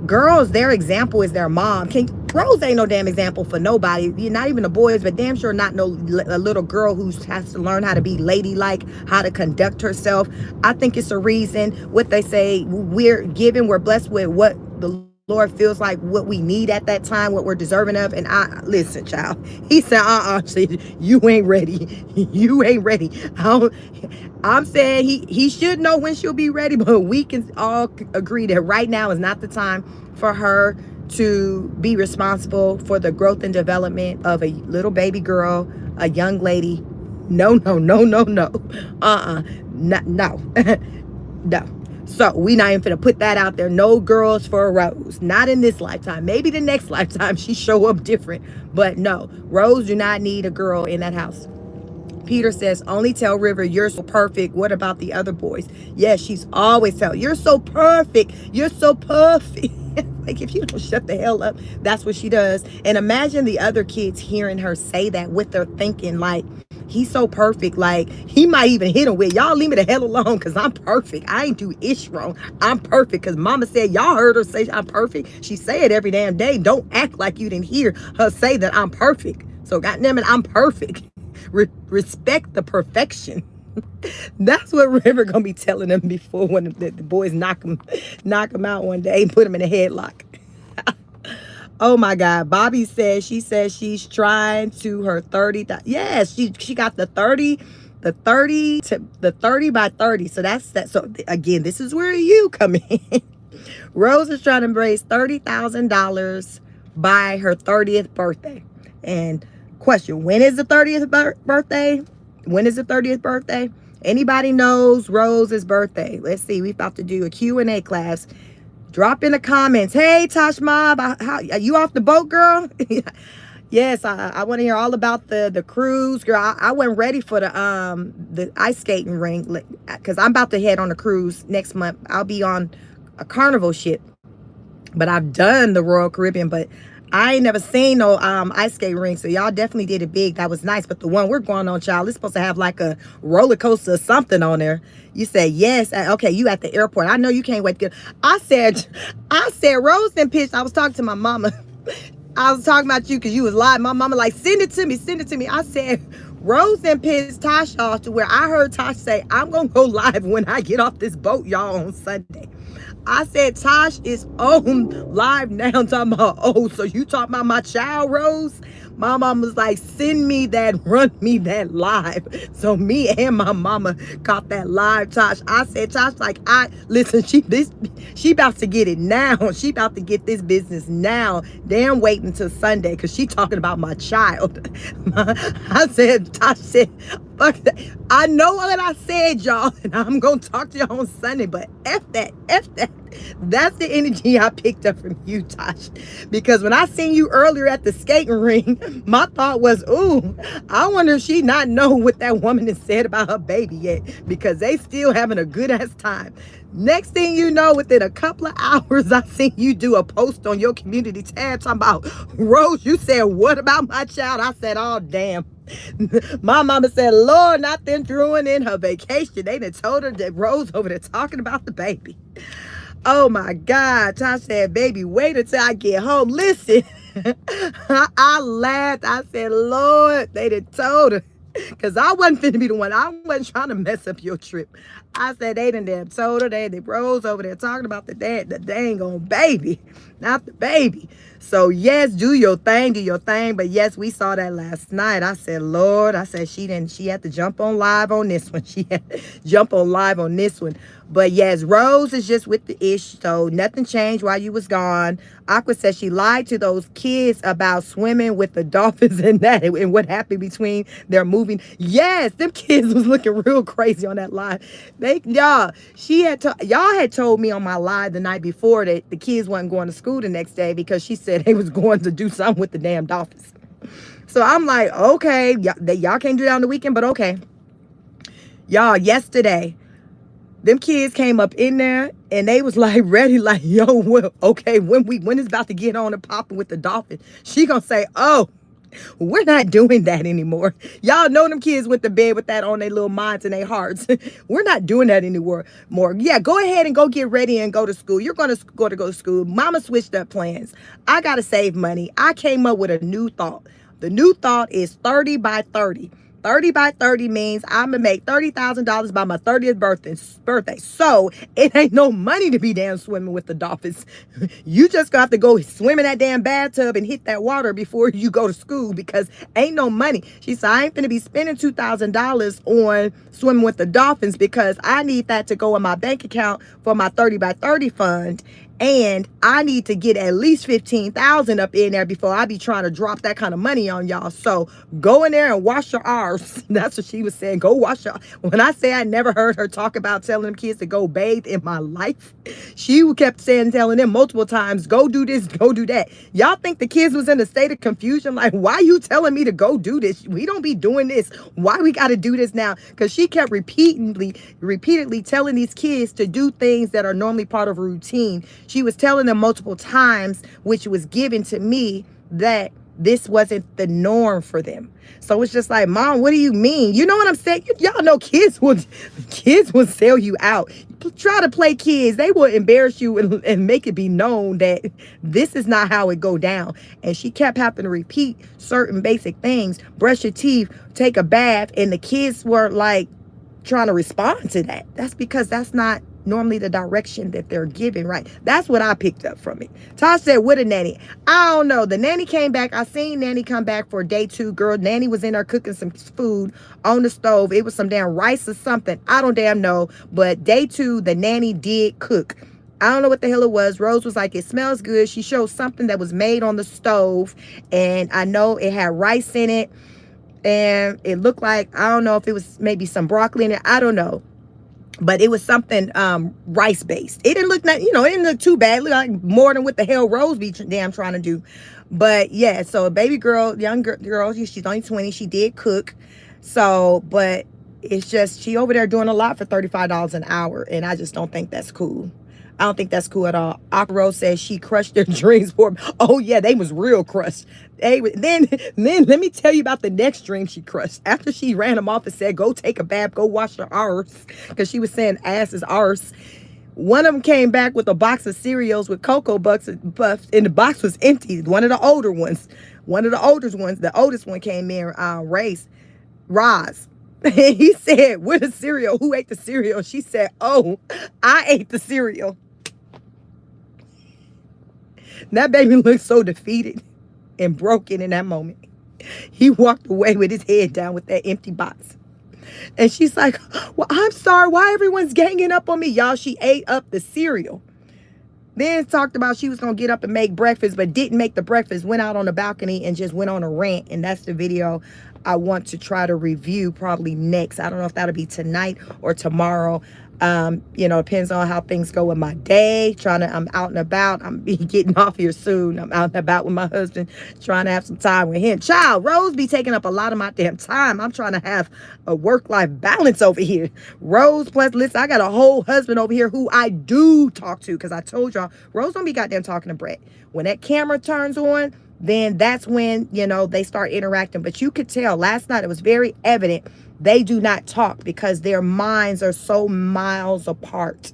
girls, their example is their mom. Rose ain't no damn example for nobody. You're not even the boys, but damn sure not a little girl who has to learn how to be ladylike, how to conduct herself. I think it's a reason. What they say, we're blessed with what the Lord feels like, what we need at that time, what we're deserving of. And listen, child, he said, you ain't ready. You ain't ready. I'm saying he should know when she'll be ready, but we can all agree that right now is not the time for her to be responsible for the growth and development of a little baby girl, a young lady. No. No. No. So we not even finna put that out there. No girls for Rose. Not in this lifetime. Maybe the next lifetime she show up different. But no, Rose do not need a girl in that house. Peter says, only tell River you're so perfect. What about the other boys? Yes, she's always telling, you're so perfect. You're so perfect. Like, if you don't shut the hell up, that's what she does. And imagine the other kids hearing her say that, what they're thinking, like, he's so perfect. Like, he might even hit him with, y'all leave me the hell alone because I'm perfect. I ain't do ish wrong. I'm perfect because mama said, y'all heard her say I'm perfect. She say it every damn day. Don't act like you didn't hear her say that I'm perfect. So goddamn it, I'm perfect. Respect the perfection. That's what River gonna be telling them before when the boys knock him out one day and put him in a headlock. Oh my God. Bobby says she's trying to her 30. Yes, she got the 30 by 30. So that's that. So again, this is where you come in. Rose is trying to raise $30,000 by her 30th birthday. And question, when is the 30th birthday? When is the 30th birthday? Anybody knows Rose's birthday? Let's see. We're about to do a Q&A class. Drop in the comments. Hey, Tosh Mob, how are you off the boat, girl? Yes, I want to hear all about the cruise, girl. I wasn't ready for the ice skating ring because I'm about to head on a cruise next month. I'll be on a Carnival ship, but I've done the Royal Caribbean, but I ain't never seen no ice skating ring. So y'all definitely did it big. That was nice. But the one we're going on, child, it's supposed to have like a roller coaster or something on there. You said yes. Okay, you at the airport. I know you can't wait to get. I said, Rose and pitched. I was talking to my mama. I was talking about you because you was live. My mama like, send it to me. I said, Rose and pissed Tosh off to where I heard Tosh say, I'm gonna go live when I get off this boat, y'all, on Sunday. I said, Tosh is on live now talking about, oh, so you talking about my child, Rose? My mom was like, send me that, run me that live. So me and my mama got that live, Tosh. I said, Tosh, like, listen, she about to get it now. She about to get this business now. Damn, wait until Sunday, because she talking about my child. I said, Tosh said, fuck that. I know what I said, y'all, and I'm going to talk to y'all on Sunday, but F that. That's the energy I picked up from you, Tosh. Because when I seen you earlier at the skating ring, my thought was, ooh, I wonder if she not know what that woman has said about her baby yet, because they still having a good ass time. Next thing you know, within a couple of hours, I seen you do a post on your community tab talking about, Rose, you said, what about my child? I said, oh, damn. My mama said, Lord, not them throwing in her vacation. They done told her that Rose over there talking about the baby. Oh my God. Tosh said, baby, wait until I get home. Listen, I laughed. I said, Lord, they done told her. Because I wasn't finna be the one. I wasn't trying to mess up your trip. I said, they done damn told her. They Rose over there talking about the dang on baby, not the baby. So yes, do your thing. But yes, we saw that last night. I said, Lord, I said she had to jump on live on this one. She had to jump on live on this one. But yes, Rose is just with the ish. So nothing changed while you was gone. Aqua says she lied to those kids about swimming with the dolphins and that, and what happened between their moving. Yes, them kids was looking real crazy on that live. Y'all had told me on my live the night before that the kids wasn't going to school the next day because she said they was going to do something with the damn dolphins. So I'm like, okay, y'all can't do that on the weekend, but okay. Y'all, yesterday, Them kids came up in there and they was like ready, like, yo, well, okay, when it's about to get on and popping with the dolphin, she gonna say, oh, we're not doing that anymore. Y'all know them kids went to bed with that on their little minds and their hearts. We're not doing that anymore. Yeah, go ahead and go get ready and go to school. You're going to go to school. Mama switched up plans. I got to save money. I came up with a new thought. The new thought is 30 by 30. 30 by 30 means I'm going to make $30,000 by my 30th birthday. So it ain't no money to be damn swimming with the dolphins. You just got to go swim in that damn bathtub and hit that water before you go to school, because ain't no money. She said, I ain't going to be spending $2,000 on swimming with the dolphins, because I need that to go in my bank account for my 30 by 30 fund. And I need to get at least 15,000 up in there before I be trying to drop that kind of money on y'all. So go in there and wash your arse. That's what she was saying. Go wash your. When I say I never heard her talk about telling them kids to go bathe in my life, she kept telling them multiple times, go do this, go do that. Y'all think the kids was in a state of confusion? Like, why you telling me to go do this? We don't be doing this. Why we got to do this now? Because she kept repeatedly telling these kids to do things that are normally part of a routine. She was telling them multiple times, which was given to me, that this wasn't the norm for them. So it's just like, Mom, what do you mean? You know what I'm saying? Y'all know kids will sell you out. Try to play kids. They will embarrass you and make it be known that this is not how it go down. And she kept having to repeat certain basic things. Brush your teeth, take a bath. And the kids were like trying to respond to that. That's because that's not normally the direction that they're given, right? That's what I picked up from it. Tosh said, what a nanny? I don't know. The nanny came back. I seen nanny come back for day 2. Girl, nanny was in there cooking some food on the stove. It was some damn rice or something. I don't damn know. But day 2, the nanny did cook. I don't know what the hell it was. Rose was like, it smells good. She showed something that was made on the stove. And I know it had rice in it. And it looked like, I don't know if it was maybe some broccoli in it. I don't know. But it was something rice based. It didn't look, it didn't look too bad. It looked like more than what the hell Rose be damn trying to do. But yeah, so a baby girl, young girl, she's only 20. She did cook. So, but it's just, she over there doing a lot for $35 an hour. And I just don't think that's cool. I don't think that's cool at all. Rose says she crushed their dreams for them. Oh yeah, they was real crushed. Then let me tell you about the next dream she crushed. After she ran them off and said, go take a bath, go wash your arse, because she was saying ass is arse. One of them came back with a box of cereals with Cocoa Puffs, and the box was empty. One of the older ones. The oldest one came in, Roz. And he said, with a cereal, who ate the cereal? She said, oh, I ate the cereal. That baby looked so defeated and broken in that moment. He walked away with his head down with that empty box. And she's like, well, I'm sorry. Why everyone's ganging up on me? Y'all, she ate up the cereal. Then talked about she was going to get up and make breakfast, but didn't make the breakfast. Went out on the balcony and just went on a rant. And that's the video I want to try to review probably next. I don't know if that'll be tonight or tomorrow. Depends on how things go with my day. I'm out and about. I'm be getting off here soon. I'm out and about with my husband, trying to have some time with him. Child, Rose be taking up a lot of my damn time. I'm trying to have a work-life balance over here. Rose, plus, listen, I got a whole husband over here who I do talk to, because I told y'all, Rose don't be goddamn talking to Brett. When that camera turns on, then that's when, they start interacting. But you could tell last night, it was very evident they do not talk because their minds are so miles apart.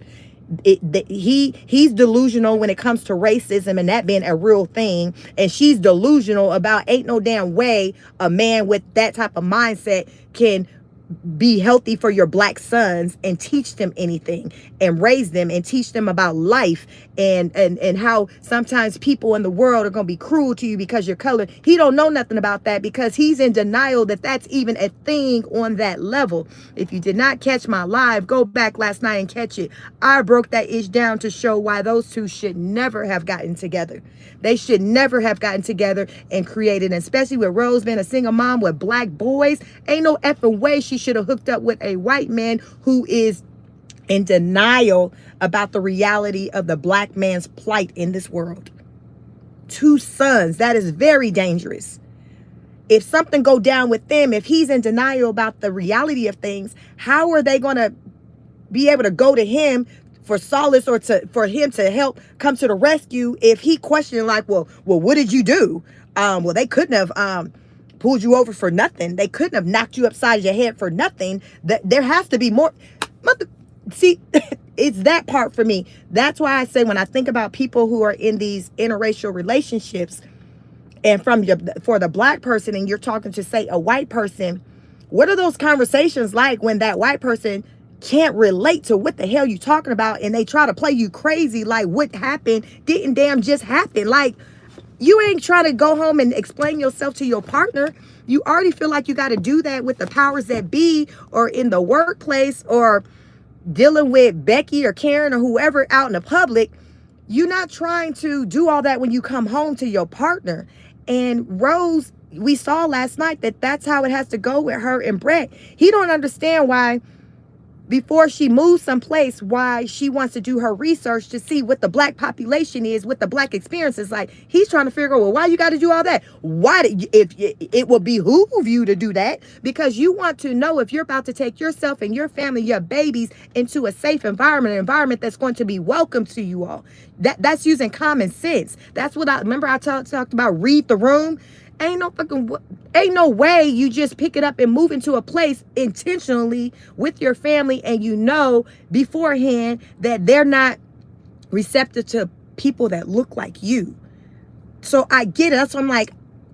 He's delusional when it comes to racism and that being a real thing. And she's delusional about ain't no damn way a man with that type of mindset can be healthy for your black sons and teach them anything and raise them and teach them about life and how sometimes people in the world are going to be cruel to you because you're colored. He don't know nothing about that because he's in denial that that's even a thing on that level. If you did not catch my live, go back last night and catch it. I broke that ish down to show why those two should never have gotten together. They should never have gotten together and created, especially with Rose being a single mom with black boys. Ain't no effing way she should have hooked up with a white man who is in denial about the reality of the black man's plight in this world. 2 sons, that is very dangerous. If something go down with them, if he's in denial about the reality of things, how are they going to be able to go to him for solace or for him to help come to the rescue if he questioned like, well, what did you do? Well, they couldn't have pulled you over for nothing. They couldn't have knocked you upside your head for nothing. That there has to be more. See, it's that part for me. That's why I say when I think about people who are in these interracial relationships, and for the black person, and you're talking to, say, a white person, what are those conversations like when that white person can't relate to what the hell you talking about, and they try to play you crazy like what happened didn't damn just happen? Like, you ain't trying to go home and explain yourself to your partner. You already feel like you got to do that with the powers that be, or in the workplace, or dealing with Becky or Karen or whoever out in the public. You're not trying to do all that when you come home to your partner. And Rose, we saw last night that that's how it has to go with her and Brett. He don't understand why, before she moves someplace, why she wants to do her research to see what the black population is, what the black experience is like. He's trying to figure out, well, why you got to do all that? Why if it will behoove you to do that, because you want to know if you're about to take yourself and your family, your babies, into a safe environment, an environment that's going to be welcome to you all. That's using common sense. That's what I remember. I talked about read the room. Ain't no way you just pick it up and move into a place intentionally with your family, and you know beforehand that they're not receptive to people that look like you. So I get it. That's why I'm like,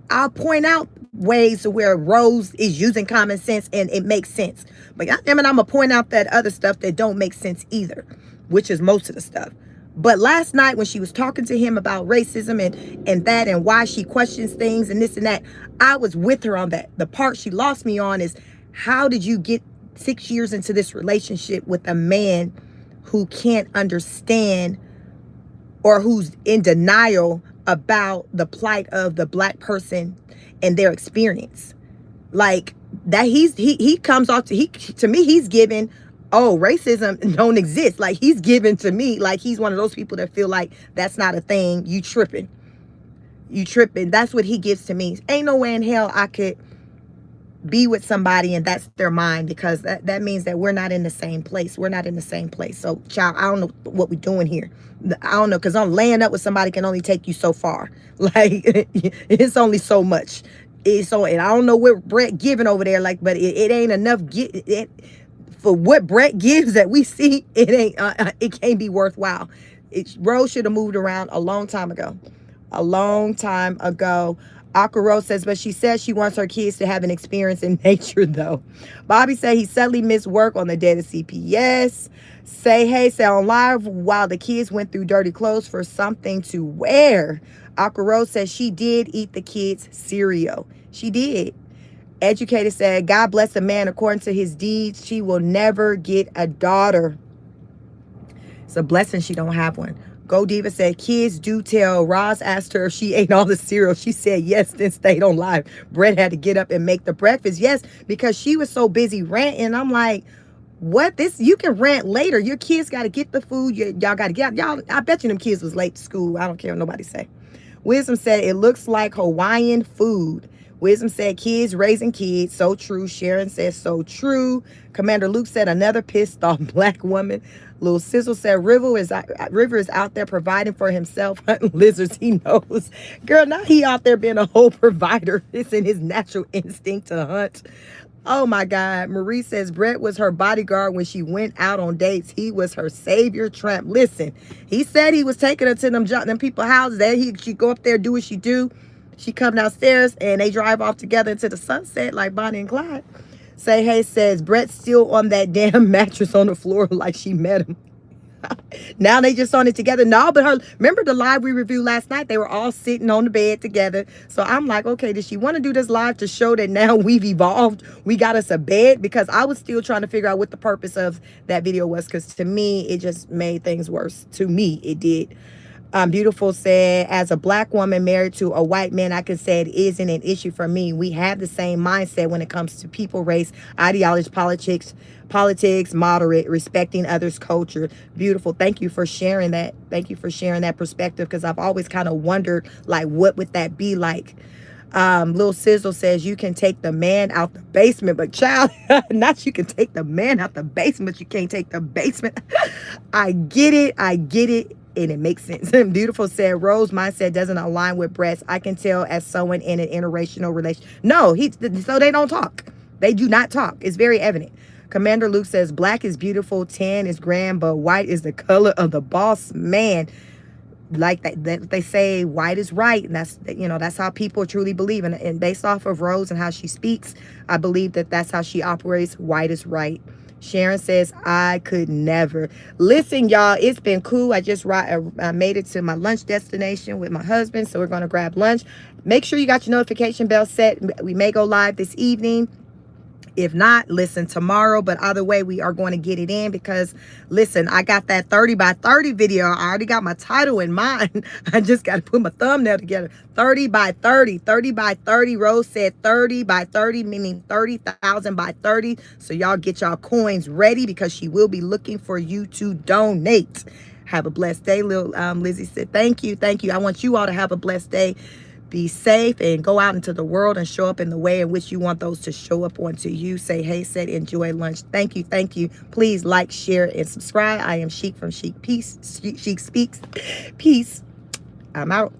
I'll point out ways where Rose is using common sense and it makes sense. But goddamn it, I'm gonna point out that other stuff that don't make sense either, which is most of the stuff. But last night when she was talking to him about racism and why she questions things and this and that, I was with her on that. The part she lost me on is, how did you get 6 years into this relationship with a man who can't understand or who's in denial about the plight of the black person and their experience? Like that, he comes off to me, he's giving, oh, racism don't exist. Like, he's given to me like he's one of those people that feel like that's not a thing. You tripping. That's what he gives to me. Ain't no way in hell I could be with somebody and that's their mind, because that means that we're not in the same place. So, child, I don't know what we're doing here. I don't know, because I'm laying up with somebody can only take you so far. Like, it's only so much. And I don't know what Brett giving over there, like, but it ain't enough. For what Brett gives that we see, it ain't. It can't be worthwhile. Rose should have moved around a long time ago. Aqua Rose says, but she says she wants her kids to have an experience in nature, though. Bobby said he suddenly missed work on the day to CPS. Say on live while the kids went through dirty clothes for something to wear. Aqua Rose says she did eat the kids' cereal. She did. Educator said, God bless a man according to his deeds. She will never get a daughter. It's a blessing she don't have one. Go Diva said, kids do tell. Roz asked her if she ate all the cereal. She said yes, then stayed on live. Brett had to get up and make the breakfast. Yes, because she was so busy ranting. I'm like, what? You can rant later. Your kids got to get the food. Y'all got to get out. I bet you them kids was late to school. I don't care what nobody say. Wisdom said, it looks like Hawaiian food. Wisdom said, kids raising kids. So true. Sharon says, so true. Commander Luke said, another pissed off black woman. Lil Sizzle said, River is out there providing for himself, hunting lizards. He knows. Girl, now he out there being a whole provider. It's in his natural instinct to hunt. Oh my God. Marie says, Brett was her bodyguard when she went out on dates. He was her savior tramp. Listen, he said he was taking her to them people's houses. She go up there, do what she do. She come downstairs and they drive off together into the sunset like Bonnie and Clyde. Say Hey says, Brett's still on that damn mattress on the floor like she met him. Now they just on it together. No, but remember the live we reviewed last night? They were all sitting on the bed together. So I'm like, okay, does she want to do this live to show that now we've evolved? We got us a bed? Because I was still trying to figure out what the purpose of that video was, because to me, it just made things worse. To me, it did. Beautiful said, as a black woman married to a white man, I can say it isn't an issue for me. We have the same mindset when it comes to people, race, ideology, politics, moderate, respecting others' culture. Beautiful. Thank you for sharing that. Thank you for sharing that perspective, because I've always kind of wondered, like, what would that be like? Lil Sizzle says you can take the man out the basement, but child, not you can take the man out the basement, but you can't take the basement. I get it, and it makes sense. Beautiful said Rose mindset doesn't align with Brett's. I can tell as someone in an interracial relation. No, so they don't talk. They do not talk. It's very evident. Commander Luke says black is beautiful, tan is grand, but white is the color of the boss man. Like that they say white is right, and that's how people truly believe, and based off of Rose and how she speaks, I believe that's how she operates. White is right. Sharon says I could never. Listen, y'all, it's been cool. I just made it to my lunch destination with my husband, so we're going to grab lunch. Make sure you got your notification bell set. We may go live this evening. If not, listen tomorrow. But either way, we are going to get it in because, listen, I got that 30 by 30 video. I already got my title in mind. I just got to put my thumbnail together. 30 by 30. 30 by 30. Rose said 30 by 30, meaning 30,000 by 30. So y'all get y'all coins ready because she will be looking for you to donate. Have a blessed day. Lizzie said, thank you. Thank you. I want you all to have a blessed day. Be safe and go out into the world and show up in the way in which you want those to show up onto you. Say, hey, said, enjoy lunch. Thank you. Thank you. Please like, share, and subscribe. I am Chic from ChicSpeaks. Peace. I'm out.